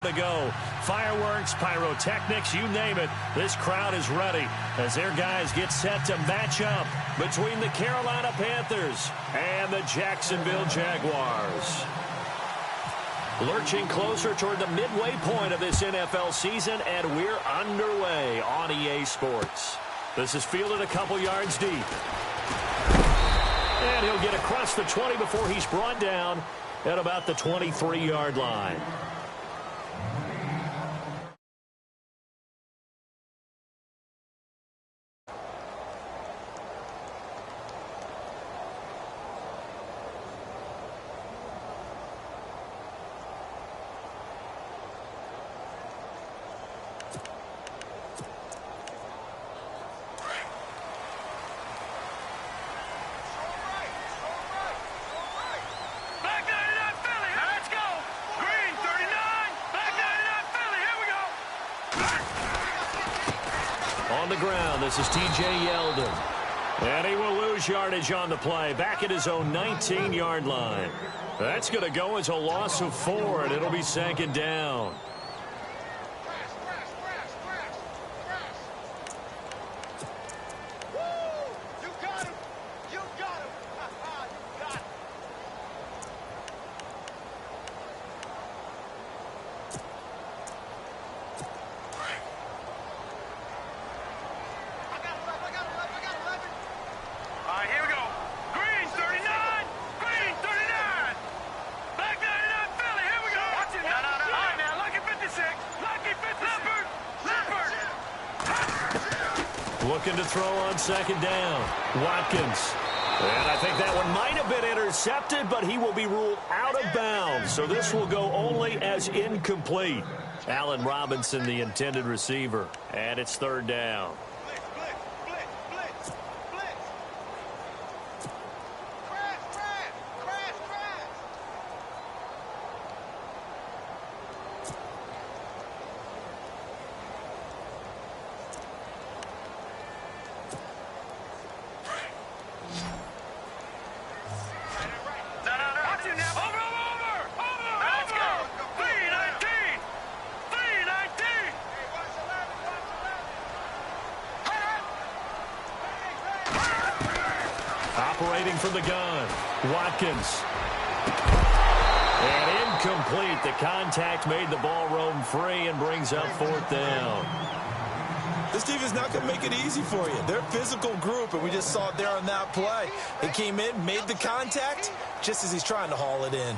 To go. Fireworks, pyrotechnics, you name it. This crowd is ready as their guys get set to match up between the Carolina Panthers and the Jacksonville Jaguars. Lurching closer toward the midway point of this NFL season, and we're underway on EA Sports. This is fielded a couple yards deep. And he'll get across the 20 before he's brought down at about the 23-yard line. On the ground, this is T.J. Yeldon. And he will lose yardage on the play, back at his own 19-yard line. That's going to go as a loss of 4, and it'll be second down. Looking to throw on second down. Watkins. And I think that one might have been intercepted, but he will be ruled out of bounds. So this will go only as incomplete. Allen Robinson, the intended receiver. And it's third down. Operating from the gun, Watkins. And incomplete. The contact made the ball roam free and brings up fourth down. This team is not going to make it easy for you. They're a physical group, and we just saw it there on that play. He came in, made the contact, just as he's trying to haul it in.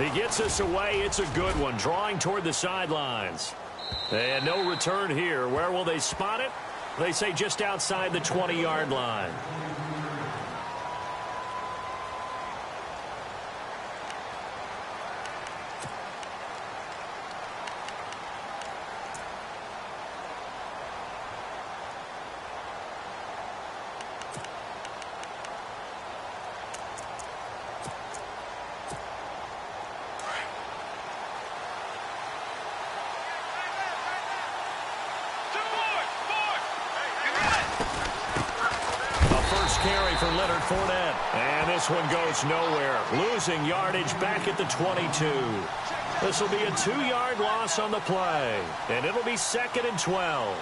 He gets us away. It's a good one. Drawing toward the sidelines. And no return here. Where will they spot it? They say just outside the 20-yard line. Carry for Leonard Fournette. And this one goes nowhere. Losing yardage back at the 22. This will be a 2-yard loss on the play. And it'll be second and 12.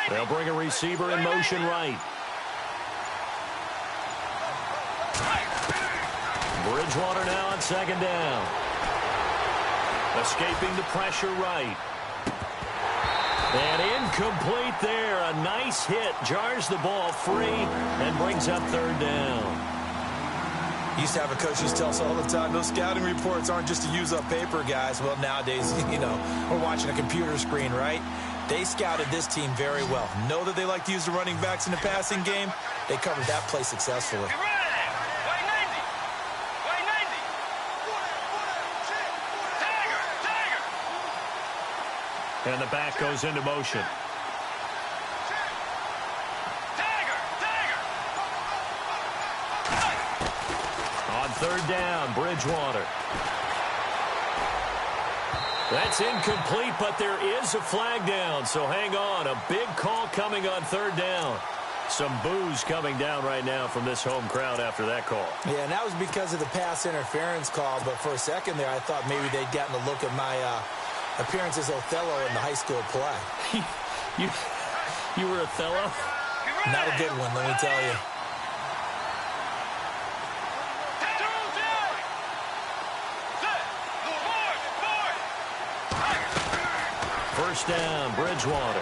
They'll bring a receiver in motion right. Bridgewater now on second down. Escaping the pressure right. And incomplete there. A nice hit. Jars the ball free and brings up third down. Used to have a coach who tell us all the time, those scouting reports aren't just to use up paper, guys. Well, nowadays, we're watching a computer screen, right? They scouted this team very well. Know that they like to use the running backs in the passing game. They covered that play successfully. And the back goes into motion. On third down, Bridgewater. That's incomplete, but there is a flag down, so hang on. A big call coming on third down. Some boos coming down right now from this home crowd after that call. Yeah, and that was because of the pass interference call, but for a second there I thought maybe they'd gotten a look at my appearance as Othello in the high school play. You were Othello? Not a good one, let me tell you. First down, Bridgewater.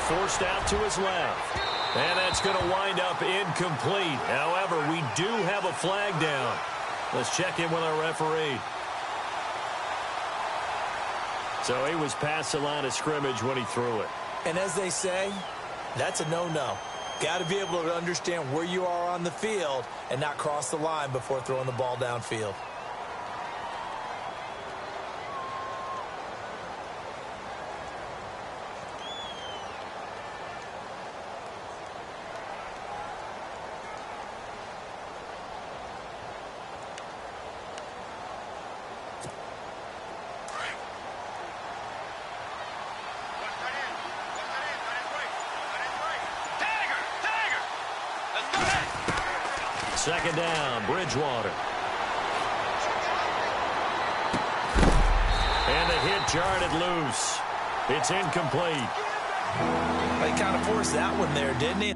Forced out to his left. And that's going to wind up incomplete. However, we do have a flag down. Let's check in with our referee. So he was past the line of scrimmage when he threw it. And as they say, that's a no-no. Got to be able to understand where you are on the field and not cross the line before throwing the ball downfield. Second down, Bridgewater. And the hit jarred it loose. It's incomplete. He kind of forced that one there, didn't he?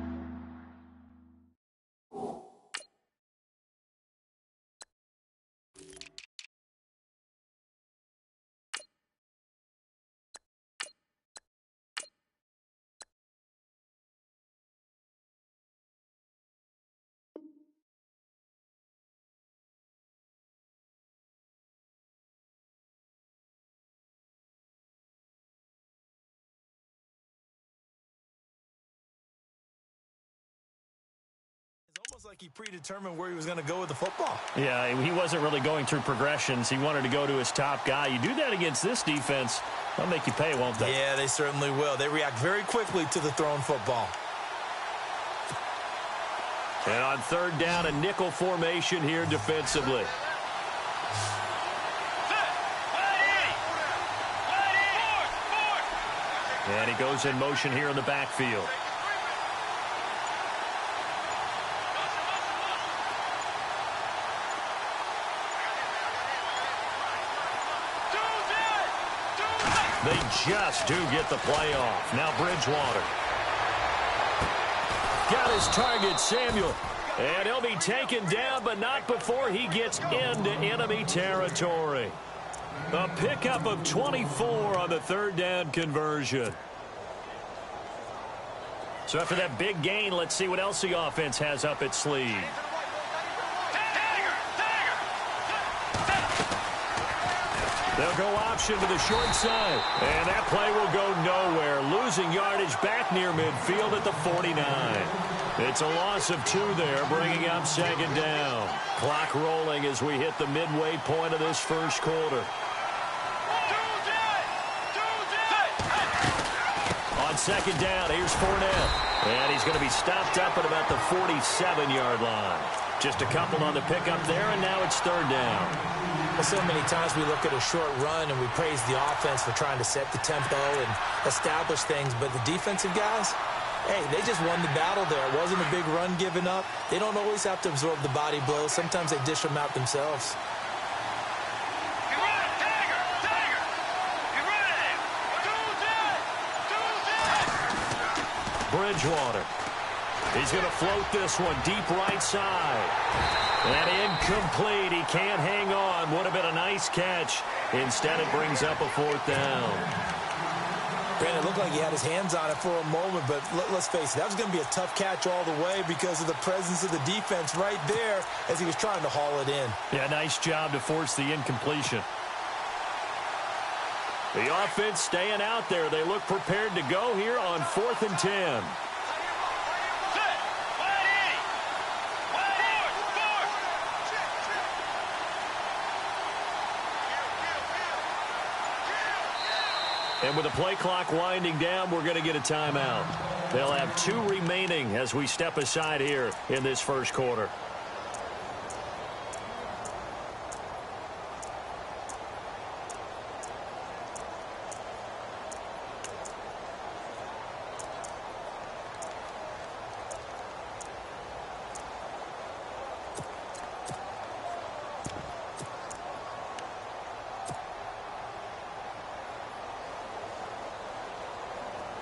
Almost like he predetermined where he was going to go with the football. Yeah, he wasn't really going through progressions. He wanted to go to his top guy. You do that against this defense, they'll make you pay, won't they? Yeah, they certainly will. They react very quickly to the thrown football. And on third down, a nickel formation here defensively. And he goes in motion here in the backfield. They just do get the play off. Now Bridgewater. Got his target, Samuel. And he'll be taken down, but not before he gets into enemy territory. A pickup of 24 on the third down conversion. So after that big gain, let's see what else the offense has up its sleeve. They'll go option to the short side. And that play will go nowhere. Losing yardage back near midfield at the 49. It's a loss of 2 there, bringing up second down. Clock rolling as we hit the midway point of this first quarter. On second down, here's Fournette. And he's going to be stopped up at about the 47-yard line. Just a couple on the pickup there, and now it's third down. Well, so many times we look at a short run and we praise the offense for trying to set the tempo and establish things, but the defensive guys, hey, they just won the battle there. It wasn't a big run given up. They don't always have to absorb the body blows. Sometimes they dish them out themselves. Bridgewater. He's going to float this one deep right side. And incomplete. He can't hang on. Would have been a nice catch. Instead, it brings up a fourth down. Brandon, it looked like he had his hands on it for a moment, but let's face it, that was going to be a tough catch all the way because of the presence of the defense right there as he was trying to haul it in. Yeah, nice job to force the incompletion. The offense staying out there. They look prepared to go here on 4th and 10. And with the play clock winding down, we're going to get a timeout. They'll have 2 remaining as we step aside here in this first quarter.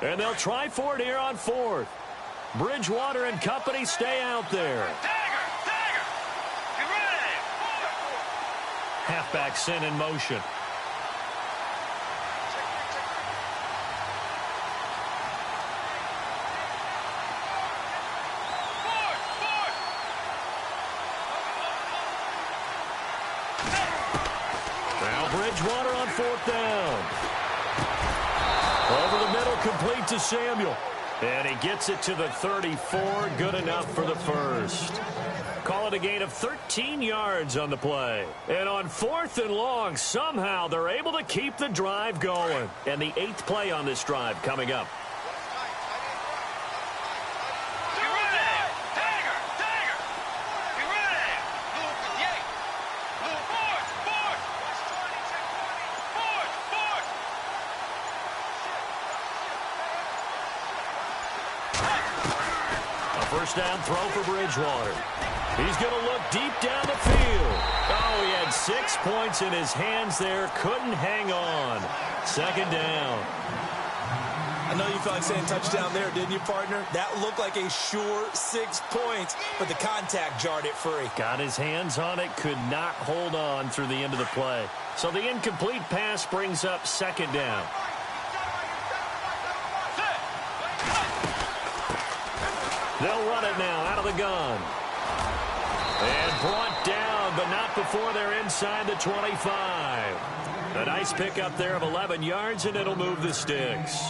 And they'll try for it here on 4th. Bridgewater and company stay out there. Dagger! Get ready! Halfback sent in motion. Now Bridgewater on 4th down. Over the middle, complete to Samuel. And he gets it to the 34. Good enough for the first. Call it a gain of 13 yards on the play. And on 4th and long, somehow they're able to keep the drive going. And the 8th play on this drive coming up. First down throw for Bridgewater. He's going to look deep down the field. Oh, he had 6 points in his hands there. Couldn't hang on. Second down. I know you felt like saying touchdown there, didn't you, partner? That looked like a sure 6 points, but the contact jarred it free. Got his hands on it, could not hold on through the end of the play. So the incomplete pass brings up second down. They'll run it now out of the gun. And brought down, but not before they're inside the 25. A nice pickup there of 11 yards, and it'll move the sticks.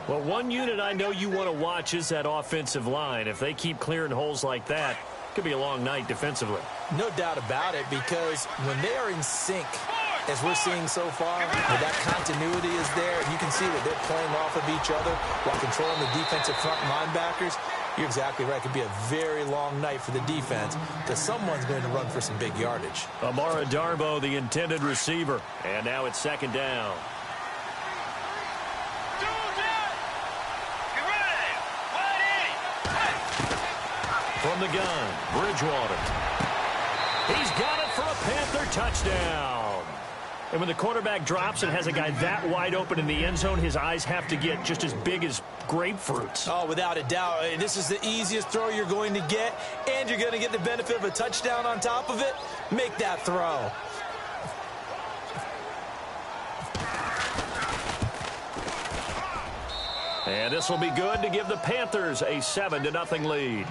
Well, one unit I know you want to watch is that offensive line. If they keep clearing holes like that, it could be a long night defensively. No doubt about it, because when they are in sync, as we're seeing so far, that continuity is there. You can see that they're playing off of each other while controlling the defensive front linebackers. You're exactly right. It could be a very long night for the defense because someone's going to run for some big yardage. Amara Darbo, the intended receiver. And now it's second down. From the gun, Bridgewater. He's got it for a Panther touchdown. And when the quarterback drops and has a guy that wide open in the end zone, his eyes have to get just as big as grapefruits. Oh, without a doubt. This is the easiest throw you're going to get, and you're going to get the benefit of a touchdown on top of it. Make that throw. And this will be good to give the Panthers a 7-0 lead.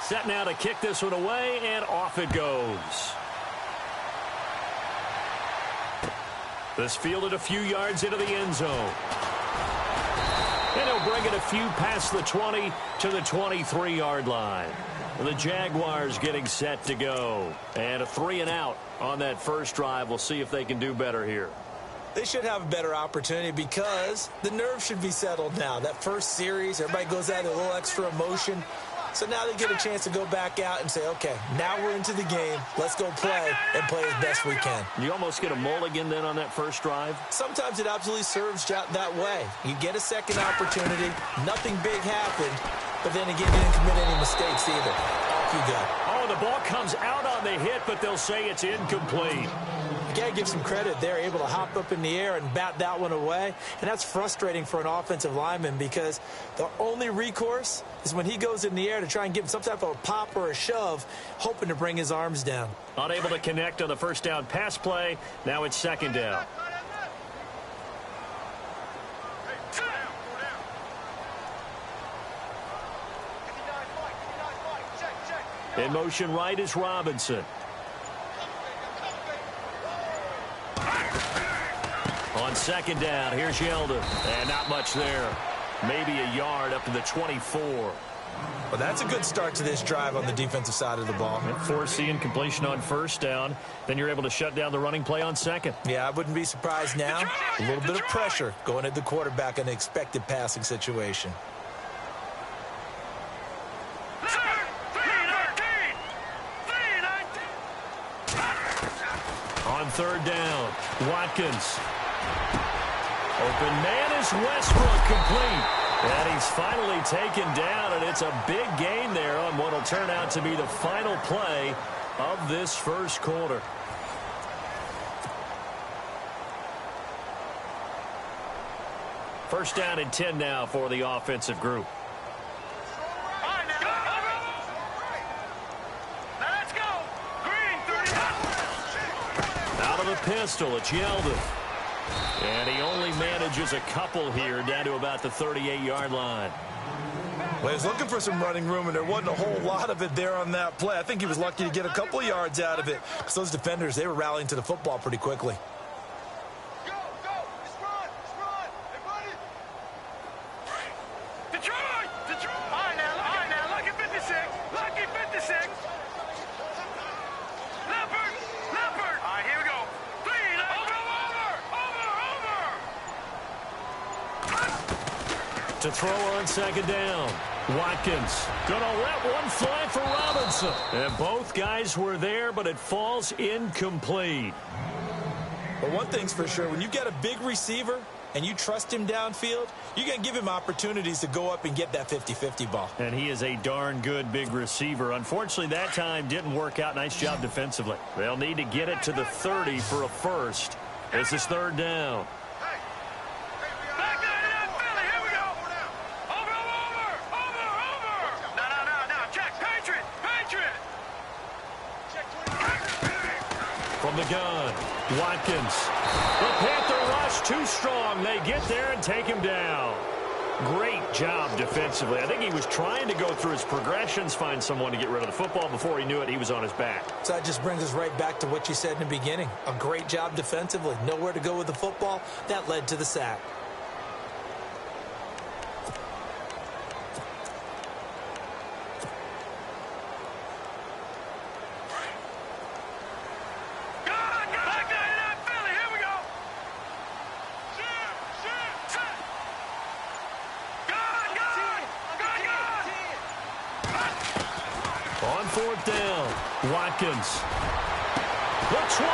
Set now to kick this one away, and off it goes. This fielded a few yards into the end zone. And he'll bring it a few past the 20 to the 23-yard line. The Jaguars getting set to go. And a 3-and-out on that first drive. We'll see if they can do better here. They should have a better opportunity because the nerves should be settled now. That first series, everybody goes out with a little extra emotion. So now they get a chance to go back out and say, okay, now we're into the game. Let's go play and play as best we can. You almost get a mulligan then on that first drive? Sometimes it absolutely serves that way. You get a second opportunity. Nothing big happened. But then again, you didn't commit any mistakes either. Off you go. Oh, the ball comes out on the hit, but they'll say it's incomplete. You got to give some credit. They're able to hop up in the air and bat that one away. And that's frustrating for an offensive lineman because the only recourse is when he goes in the air to try and give him some type of a pop or a shove, hoping to bring his arms down. Unable to connect on the first down pass play. Now it's second down. In motion right is Robinson. On second down, here's Yeldon. And not much there. Maybe a yard up to the 24. Well, that's a good start to this drive on the defensive side of the ball. And forcing completion on first down. Then you're able to shut down the running play on second. Yeah, I wouldn't be surprised now. A little bit of pressure going at the quarterback in an expected passing situation. On third down, Watkins. Open man is Westbrook, complete. And he's finally taken down, and it's a big gain there on what will turn out to be the final play of this first quarter. First down and 10 now for the offensive group. Out of the pistol, it's Yeldon. And he only manages a couple here, down to about the 38-yard line. Well, he was looking for some running room, and there wasn't a whole lot of it there on that play. I think he was lucky to get a couple of yards out of it, because those defenders, they were rallying to the football pretty quickly. Go! Let's run! Hey, buddy! Detroit! All right, now, lucky 56. Lucky 56. Leopard! All right, here we go. To throw on second down. Watkins gonna let one fly for Robinson. And both guys were there, but it falls incomplete. But one thing's for sure, when you get a big receiver and you trust him downfield, you're going to give him opportunities to go up and get that 50-50 ball. And he is a darn good big receiver. Unfortunately, that time didn't work out. Nice job defensively. They'll need to get it to the 30 for a first. This is third down. From the gun, Watkins. The Panther rush too strong. They get there and take him down. Great job defensively. I think he was trying to go through his progressions, find someone to get rid of the football. Before he knew it, he was on his back. So that just brings us right back to what you said in the beginning. A great job defensively. Nowhere to go with the football. That led to the sack. On fourth down, Watkins. The 20.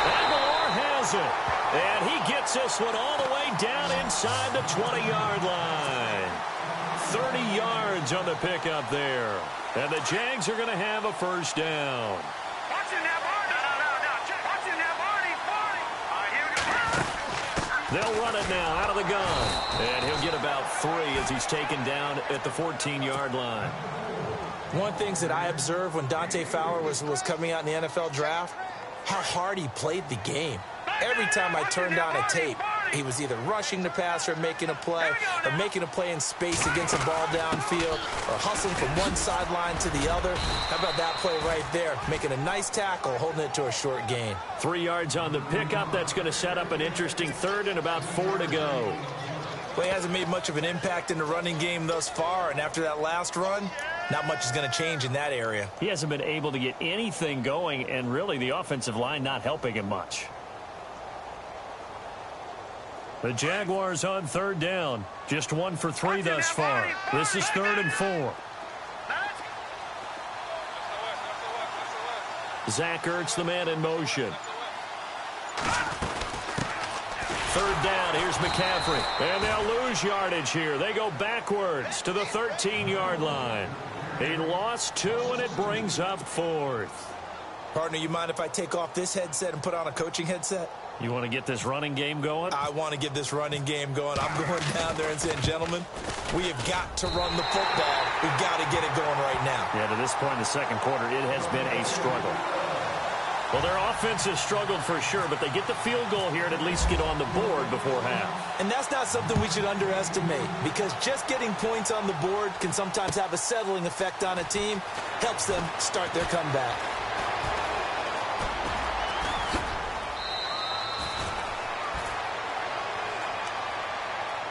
Aguilar has it. And he gets this one all the way down inside the 20-yard line. 30 yards on the pickup there. And the Jags are going to have a first down. They'll run it now out of the gun. And he'll get about 3 as he's taken down at the 14-yard line. One of the things that I observed when Dante Fowler was coming out in the NFL draft, how hard he played the game. Every time I turned on a tape, he was either rushing the passer, making a play, or making a play in space against a ball downfield, or hustling from one sideline to the other. How about that play right there? Making a nice tackle, holding it to a short gain. 3 yards on the pickup. That's going to set up an interesting third and about 4 to go. Well, he hasn't made much of an impact in the running game thus far, and after that last run, not much is going to change in that area. He hasn't been able to get anything going, and really the offensive line not helping him much. The Jaguars on third down. Just 1 for 3 thus far. This is 3rd and 4. Zach Ertz, the man in motion. 3rd down, here's McCaffrey. And they'll lose yardage here. They go backwards to the 13-yard line. He lost 2, and it brings up 4th. Partner, you mind if I take off this headset and put on a coaching headset? You want to get this running game going? I want to get this running game going. I'm going down there and saying, gentlemen, we have got to run the football. We've got to get it going right now. Yeah, to this point in the second quarter, it has been a struggle. Well, their offense has struggled for sure, but they get the field goal here and at least get on the board before half. And that's not something we should underestimate, because just getting points on the board can sometimes have a settling effect on a team. helps them start their comeback.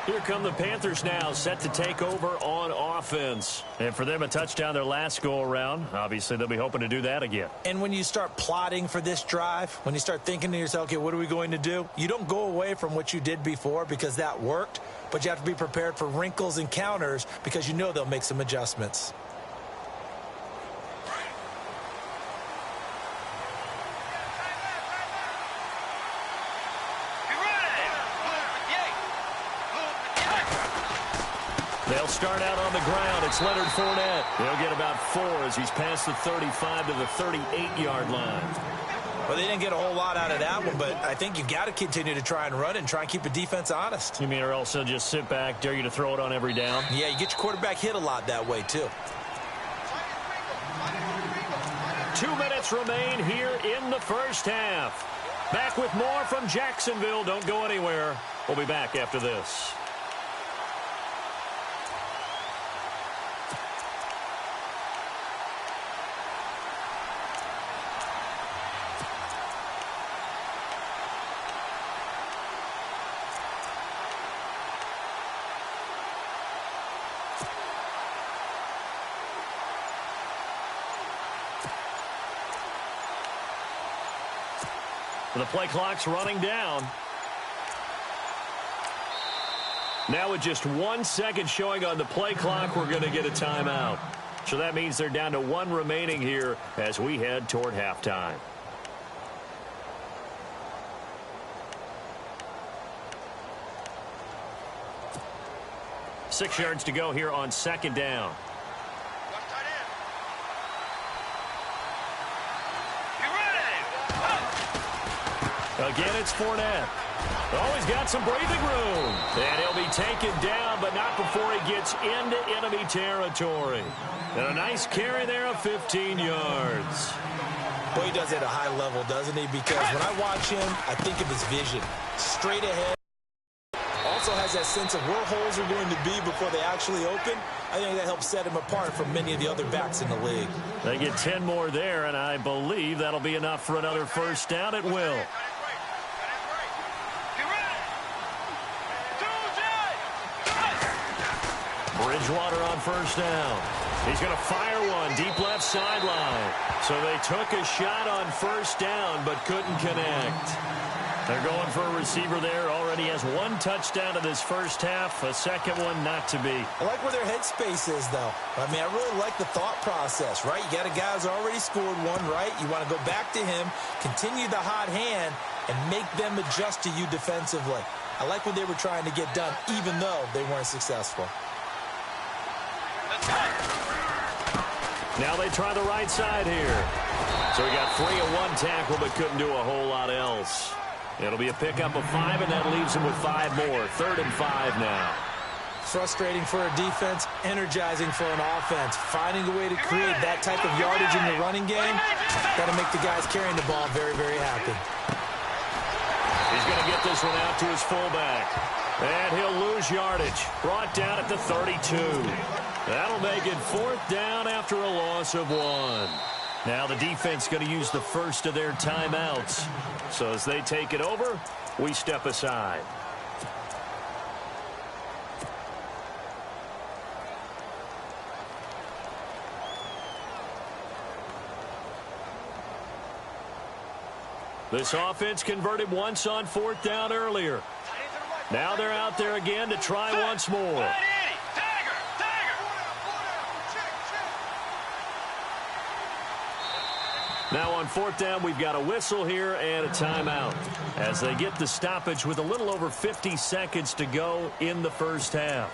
Here come the Panthers now, set to take over on offense. And for them, a touchdown their last go-around. Obviously, they'll be hoping to do that again. And when you start plotting for this drive, when you start thinking to yourself, okay, what are we going to do? You don't go away from what you did before because that worked, but you have to be prepared for wrinkles and counters because you know they'll make some adjustments. They'll start out on the ground. It's Leonard Fournette. He'll get about 4 as he's past the 35 to the 38-yard line. Well, they didn't get a whole lot out of that one, but I think you've got to continue to try and run it and try and keep the defense honest. You mean or else they'll just sit back, dare you to throw it on every down? Yeah, you get your quarterback hit a lot that way, too. 2 minutes remain here in the first half. Back with more from Jacksonville. Don't go anywhere. We'll be back after this. The play clock's running down. Now with just 1 second showing on the play clock, we're going to get a timeout. So that means they're down to 1 remaining here as we head toward halftime. Six yards to go here on second down. Again, it's Fournette. Oh, he's got some breathing room. And he'll be taken down, but not before he gets into enemy territory. And a nice carry there of 15 yards. Boy, he does it at a high level, doesn't he? Because when I watch him, I think of his vision. Straight ahead. Also has that sense of where holes are going to be before they actually open. I think that helps set him apart from many of the other backs in the league. They get 10 more there, and I believe that'll be enough for another first down at will. Bridgewater on first down. He's going to fire one deep left sideline. So they took a shot on first down but couldn't connect. They're going for a receiver there. Already has 1 touchdown in this first half. A second one not to be. I like where their headspace is, though. I mean, I really like the thought process, right? You got a guy who's already scored one, right? You want to go back to him, continue the hot hand, and make them adjust to you defensively. I like what they were trying to get done, even though they weren't successful. Now they try the right side here. So he got 3 in 1 tackle, but couldn't do a whole lot else. It'll be a pickup of 5, and that leaves him with 5 more. 3rd and 5 now. Frustrating for a defense, energizing for an offense. Finding a way to create that type of yardage in the running game, got to make the guys carrying the ball very, very happy. He's going to get this one out to his fullback. And he'll lose yardage. Brought down at the 32. That'll make it 4th down after a loss of 1. Now the defense going to use the first of their timeouts. So as they take it over, we step aside. This offense converted once on 4th down earlier. Now they're out there again to try once more. Now on 4th down, we've got a whistle here and a timeout as they get the stoppage with a little over 50 seconds to go in the first half.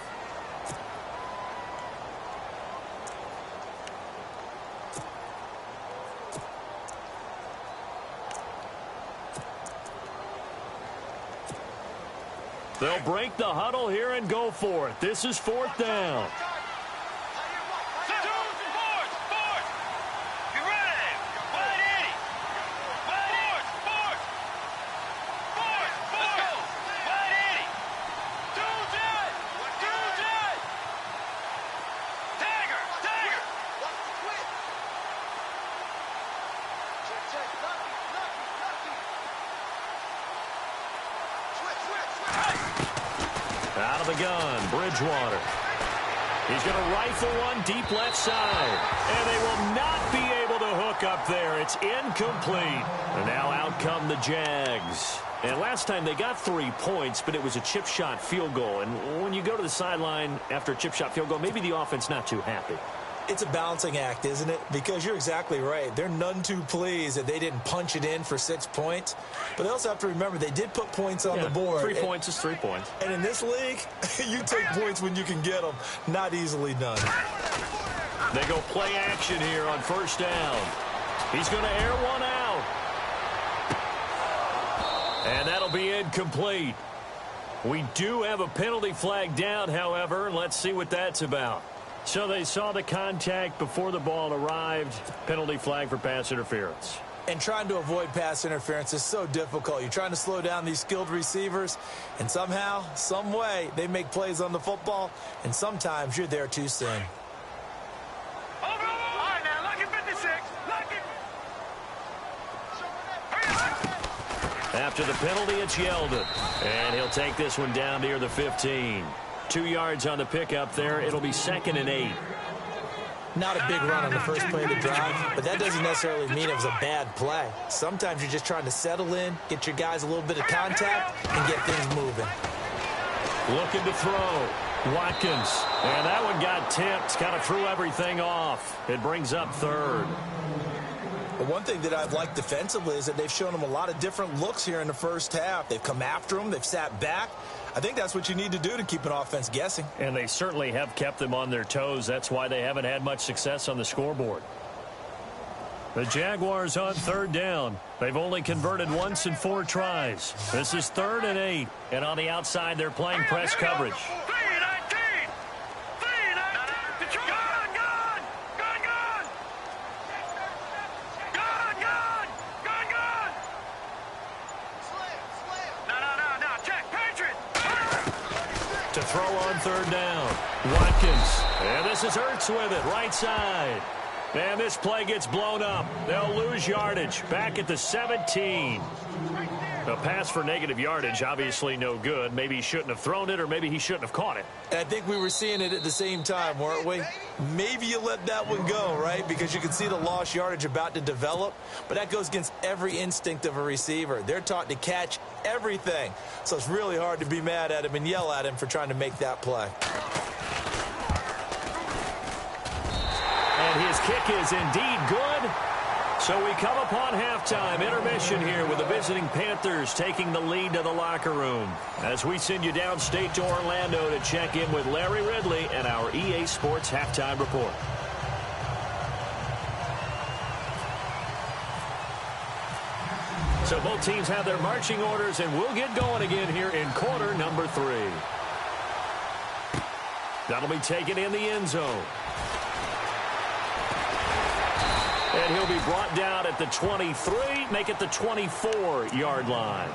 They'll break the huddle here and go for it. This is 4th down. Out of the gun, Bridgewater. He's going to rifle one deep left side. And they will not be able to hook up there. It's incomplete. And now out come the Jags. And last time they got 3 points, but it was a chip shot field goal. And when you go to the sideline after a chip shot field goal, maybe the offense not too happy. It's a balancing act, isn't it? Because you're exactly right. They're none too pleased that they didn't punch it in for 6 points. But they also have to remember they did put points on the board. 3 points is 3 points. And in this league, you take points when you can get them. Not easily done. They go play action here on first down. He's going to air one out. And that'll be incomplete. We do have a penalty flag down, however. Let's see what that's about. So they saw the contact before the ball arrived. Penalty flag for pass interference. And trying to avoid pass interference is so difficult. You're trying to slow down these skilled receivers, and somehow, some way, they make plays on the football, and sometimes you're there too soon. All right, now, lucky 56. Lucky. After the penalty, it's Yeldon. And he'll take this one down near the 15. 2 yards on the pickup there. It'll be 2nd and 8. Not a big run on the first play of the drive, but that doesn't necessarily mean it was a bad play. Sometimes you're just trying to settle in, get your guys a little bit of contact, and get things moving. Looking to throw. Watkins. And that one got tipped. Kind of threw everything off. It brings up 3rd. But one thing that I've liked defensively is that they've shown them a lot of different looks here in the first half. They've come after them. They've sat back. I think that's what you need to do to keep an offense guessing. And they certainly have kept them on their toes. That's why they haven't had much success on the scoreboard. The Jaguars on 3rd down. They've only converted once in 4 tries. This is 3rd and 8. And on the outside, they're playing press coverage. 319. 319. Gone, gone. Gone, gone. Gone, gone. Gone, gone. No. Check. Patriot. To throw on 3rd down. Watkins. And this is Ertz with it. Right side. And this play gets blown up. They'll lose yardage. Back at the 17. A pass for negative yardage, obviously no good. Maybe he shouldn't have thrown it, or maybe he shouldn't have caught it. And I think we were seeing it at the same time, weren't we? Maybe you let that one go, right? Because you can see the lost yardage about to develop. But that goes against every instinct of a receiver. They're taught to catch everything. So it's really hard to be mad at him and yell at him for trying to make that play. And his kick is indeed good. So we come upon halftime intermission here with the visiting Panthers taking the lead to the locker room as we send you downstate to Orlando to check in with Larry Ridley and our EA Sports Halftime Report. So both teams have their marching orders, and we'll get going again here in quarter number 3. That'll be taken in the end zone. And he'll be brought down at the 23, make it the 24-yard line.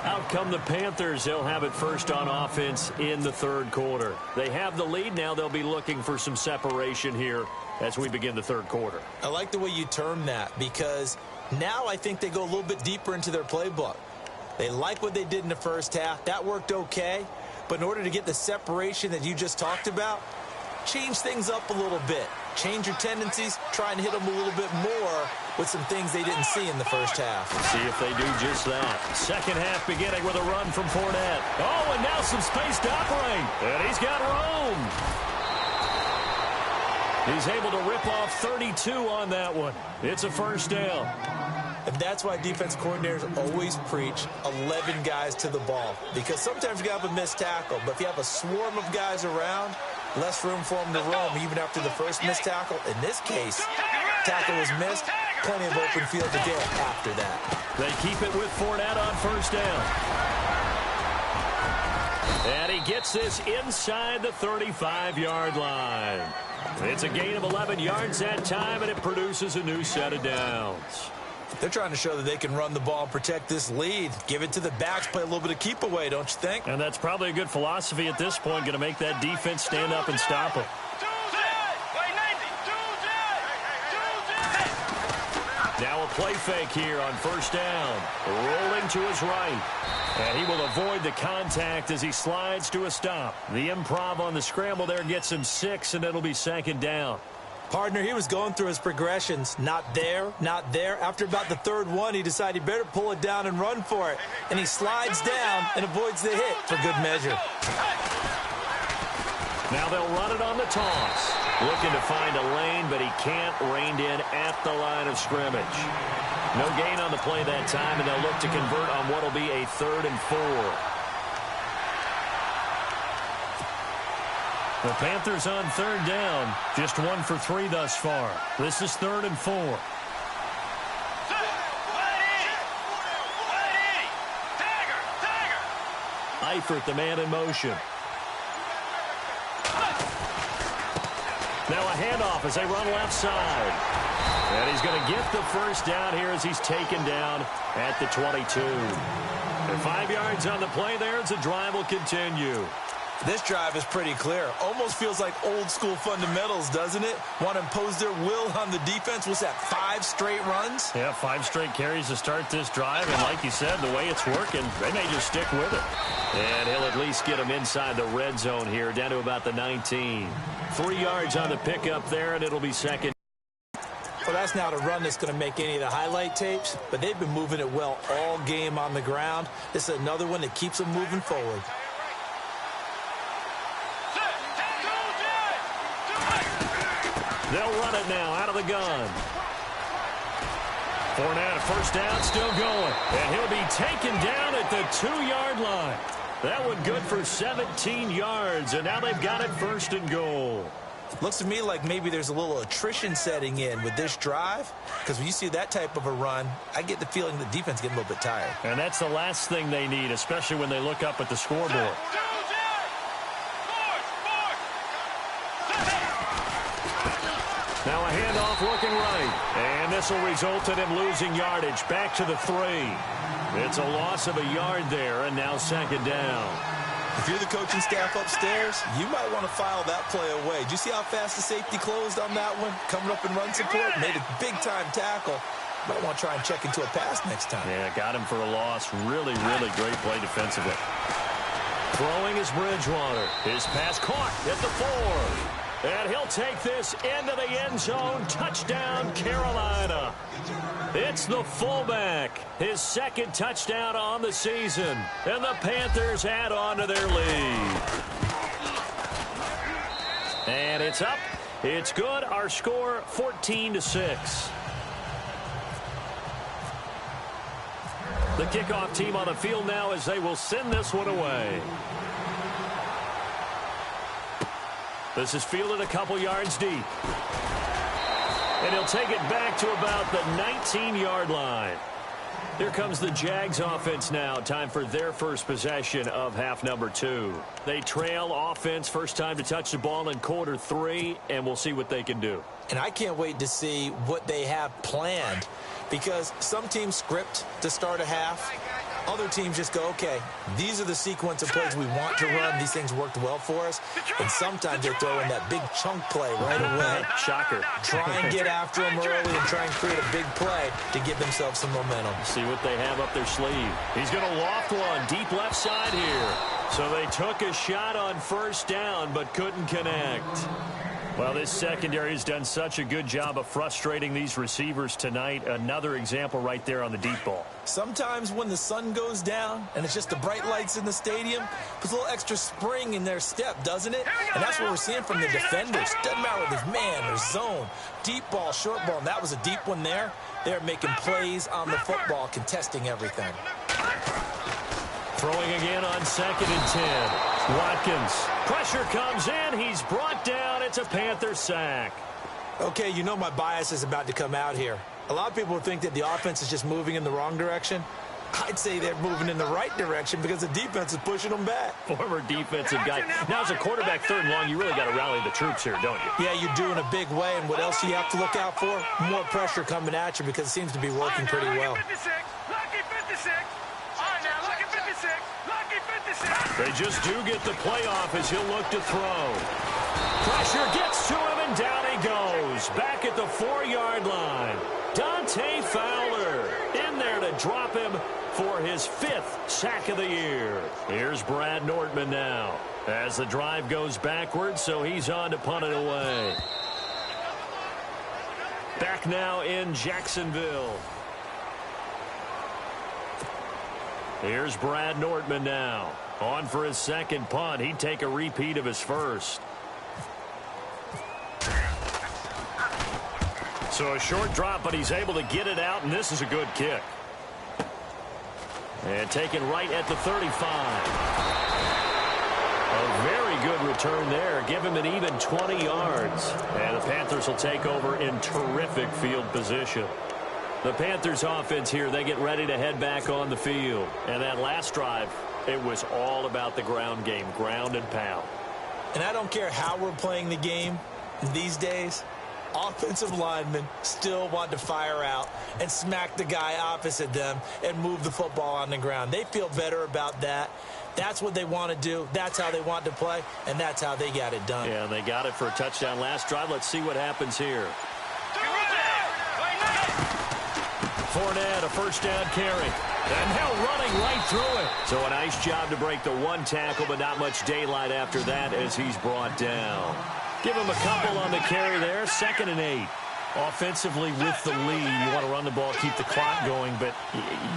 Out come the Panthers. They'll have it first on offense in the 3rd quarter. They have the lead. Now they'll be looking for some separation here as we begin the 3rd quarter. I like the way you term that because now I think they go a little bit deeper into their playbook. They like what they did in the first half. That worked okay. But in order to get the separation that you just talked about, change things up a little bit. Change your tendencies, try and hit them a little bit more with some things they didn't see in the first half. See if they do just that. Second half beginning with a run from Fournette. Oh, and now some space to operate. And he's got room. He's able to rip off 32 on that one. It's a first down. And that's why defense coordinators always preach 11 guys to the ball. Because sometimes you have a missed tackle, but if you have a swarm of guys around, less room for them to roam even after the first missed tackle. In this case, tackle was missed, plenty of open field to get after that. They keep it with Fournette on first down. And he gets this inside the 35-yard line. It's a gain of 11 yards that time, and it produces a new set of downs. They're trying to show that they can run the ball and protect this lead. Give it to the backs, play a little bit of keep away, don't you think? And that's probably a good philosophy at this point, going to make that defense stand up and stop them. Now a play fake here on first down. Rolling to his right. And he will avoid the contact as he slides to a stop. The improv on the scramble there gets him 6, and it'll be second down. Partner, he was going through his progressions. Not there, not there. After about the third one, he decided he better pull it down and run for it. And he slides down and avoids the hit for good measure. Now they'll run it on the toss. Looking to find a lane, but he can't rein in at the line of scrimmage. No gain on the play that time, and they'll look to convert on what will be a 3rd and 4. The Panthers on 3rd down. Just 1 for 3 thus far. This is 3rd and 4. Eifert, the man in motion. Now a handoff as they run left side. And he's going to get the first down here as he's taken down at the 22. And 5 yards on the play there as the drive will continue. This drive is pretty clear. Almost feels like old school fundamentals, doesn't it? Want to impose their will on the defense. Was that 5 straight runs? Yeah, 5 straight carries to start this drive. And like you said, the way it's working, they may just stick with it. And he'll at least get them inside the red zone here, down to about the 19. 3 yards on the pickup there, and it'll be second. Well, that's not a run that's going to make any of the highlight tapes, but they've been moving it well all game on the ground. This is another one that keeps them moving forward. They'll run it now out of the gun. Fournette, first down, still going. And he'll be taken down at the 2-yard line. That one good for 17 yards, and now they've got it 1st and goal. Looks to me like maybe there's a little attrition setting in with this drive, because when you see that type of a run, I get the feeling the defense getting a little bit tired. And that's the last thing they need, especially when they look up at the scoreboard. Now a handoff looking right. And this will result in him losing yardage back to the 3. It's a loss of a yard there, and now second down. If you're the coaching staff upstairs, you might want to file that play away. Do you see how fast the safety closed on that one? Coming up in run support, made a big-time tackle. Might want to try and check into a pass next time. Yeah, got him for a loss. Really, really great play defensively. Throwing is Bridgewater. His pass caught at the 4. And he'll take this into the end zone. Touchdown, Carolina. It's the fullback. His 2nd touchdown on the season. And the Panthers add on to their lead. And it's up. It's good. Our score, 14-6. The kickoff team on the field now as they will send this one away. This is fielded a couple yards deep. And he'll take it back to about the 19-yard line. Here comes the Jags offense now. Time for their first possession of half number 2. They trail offense, first time to touch the ball in quarter 3, and we'll see what they can do. And I can't wait to see what they have planned, because some teams script to start a half. Other teams just go, okay, these are the sequence of plays we want to run. These things worked well for us. And sometimes they throw in that big chunk play right away. Shocker. Try and get after them early and try and create a big play to give themselves some momentum. See what they have up their sleeve. He's going to loft one deep left side here. So they took a shot on first down but couldn't connect. Well, this secondary has done such a good job of frustrating these receivers tonight. Another example right there on the deep ball. Sometimes when the sun goes down and it's just the bright lights in the stadium, puts a little extra spring in their step, doesn't it? And that's what we're seeing from the defenders. Doesn't matter whether it's man or zone, deep ball, short ball, and that was a deep one there. They're making plays on the football, contesting everything. Throwing again on 2nd and 10. Watkins. Pressure comes in. He's brought down. It's a Panther sack. Okay, you know my bias is about to come out here. A lot of people think that the offense is just moving in the wrong direction. I'd say they're moving in the right direction because the defense is pushing them back. Former defensive guy. Now, as a quarterback 3rd and long, you really got to rally the troops here, don't you? Yeah, you do in a big way. And what else do you have to look out for? More pressure coming at you because it seems to be working pretty well. They just do get the playoff as he'll look to throw. Pressure gets to him, and down he goes. Back at the 4-yard line. Dante Fowler in there to drop him for his 5th sack of the year. Here's Brad Nortman now as the drive goes backwards, so he's on to punt it away. Back now in Jacksonville. Here's Brad Nortman now. On for his 2nd punt. He'd take a repeat of his 1st. So a short drop, but he's able to get it out, and this is a good kick. And taken right at the 35. A very good return there. Give him an even 20 yards. And the Panthers will take over in terrific field position. The Panthers offense here, they get ready to head back on the field. And that last drive, it was all about the ground game, ground and pound. And I don't care how we're playing the game these days, offensive linemen still want to fire out and smack the guy opposite them and move the football on the ground. They feel better about that. That's what they want to do. That's how they want to play, and that's how they got it done. Yeah, and they got it for a touchdown last drive. Let's see what happens here. Fournette, a 1st down carry. And now running right through it. So a nice job to break the 1 tackle, but not much daylight after that as he's brought down. Give him a couple on the carry there. 2nd and 8. Offensively with the lead, you want to run the ball, keep the clock going, but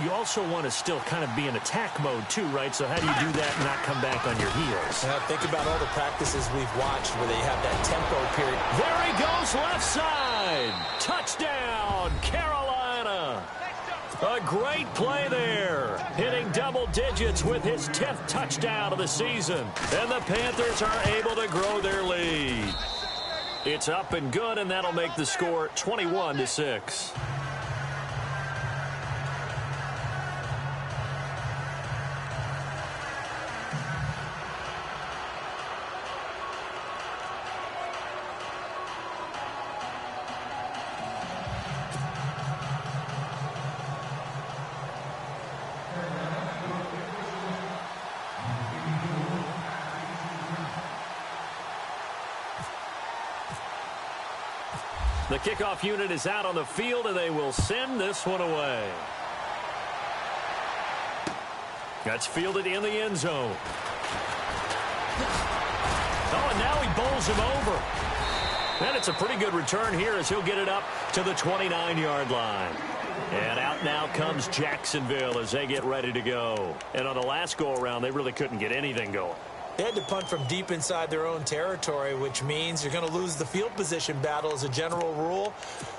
you also want to still kind of be in attack mode too, right? So how do you do that and not come back on your heels? Now think about all the practices we've watched where they have that tempo period. There he goes, left side. Touchdown, Carolina. A great play there. Hitting double digits with his 10th touchdown of the season. And the Panthers are able to grow their lead. It's up and good, and that'll make the score 21-6. The kickoff unit is out on the field, and they will send this one away. That's fielded in the end zone. Oh, and now he bowls him over. And it's a pretty good return here as he'll get it up to the 29-yard line. And out now comes Jacksonville as they get ready to go. And on the last go-around, they really couldn't get anything going. They had to punt from deep inside their own territory, which means you're going to lose the field position battle as a general rule.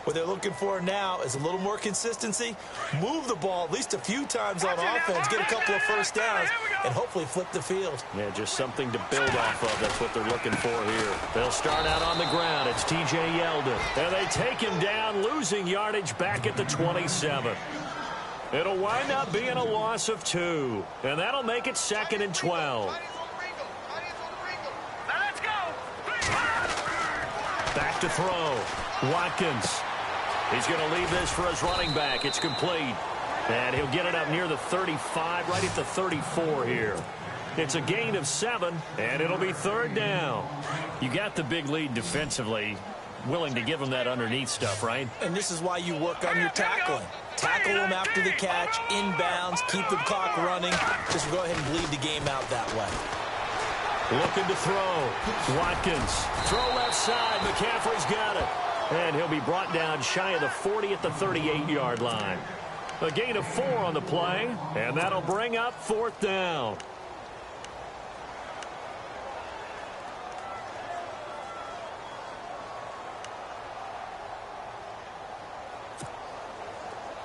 What they're looking for now is a little more consistency, move the ball at least a few times on offense, get a couple of 1st downs, and hopefully flip the field. Yeah, just something to build off of. That's what they're looking for here. They'll start out on the ground. It's T.J. Yeldon. And they take him down, losing yardage back at the 27. It'll wind up being a loss of 2. And that'll make it 2nd and 12. Back to throw. Watkins. He's going to leave this for his running back. It's complete. And he'll get it up near the 35, right at the 34 here. It's a gain of 7, and it'll be 3rd down. You got the big lead defensively. Willing to give him that underneath stuff, right? And this is why you work on your tackling. Tackle them after the catch, inbounds, keep the clock running. Just go ahead and bleed the game out that way. Looking to throw. Watkins. Throw left side. McCaffrey's got it. And he'll be brought down shy of the 40 at the 38-yard line. A gain of 4 on the play, and that'll bring up 4th down.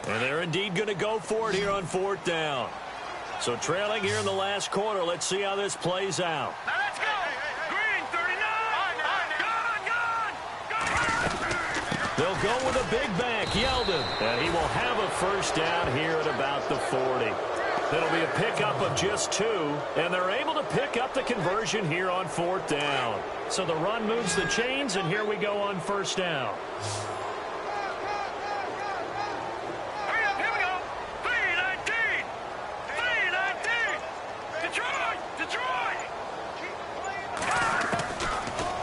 And they're indeed going to go for it here on 4th down. So trailing here in the last quarter. Let's see how this plays out. Now let's go. Green, 39. Gone. They'll go with a big back, Yeldon. And he will have a 1st down here at about the 40. It'll be a pickup of just 2. And they're able to pick up the conversion here on 4th down. So the run moves the chains, and here we go on 1st down.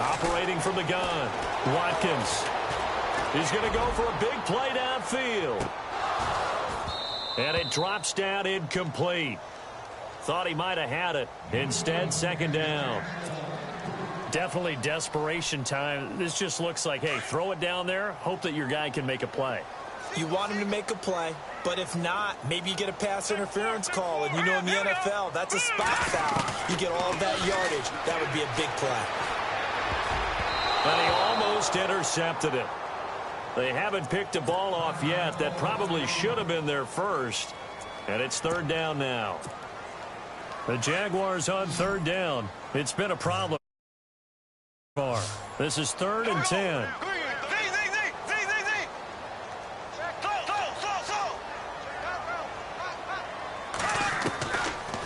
Operating from the gun, Watkins. He's going to go for a big play downfield. field. And it drops down incomplete. Thought he might have had it. Instead, second down. Definitely desperation time. This just looks like, hey, throw it down there, hope that your guy can make a play. You want him to make a play, but if not, maybe you get a pass interference call, and you know in the NFL, that's a spot foul. You get all of that yardage. That would be a big play. And he almost intercepted it. They haven't picked a ball off yet. That probably should have been their first. And it's third down now. The Jaguars on third down. It's been a problem. This is 3rd and 10.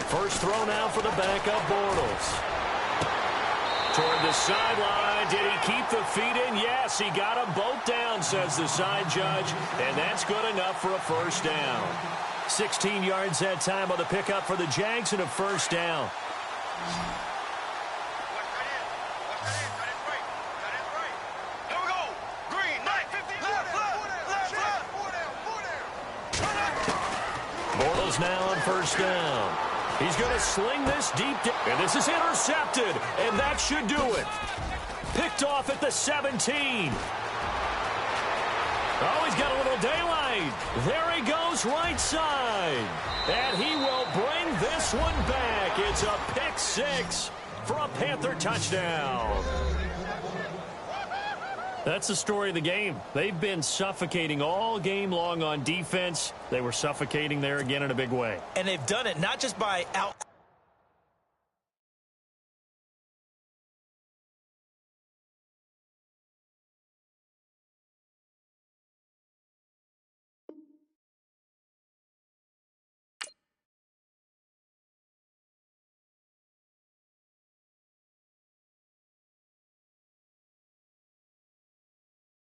First throw now for the backup Bortles. Toward the sideline. Did he keep the feet in? Yes, he got them both down, says the side judge. And that's good enough for a first down. 16 yards that time on the pickup for the Jags and a first down. Bortles now on first down. He's going to sling this deep, and this is intercepted, and that should do it. Picked off at the 17. Oh, he's got a little daylight. There he goes right side. And he will bring this one back. It's a pick six for a Panther touchdown. That's the story of the game. They've been suffocating all game long on defense. They were suffocating there again in a big way. And they've done it not just by out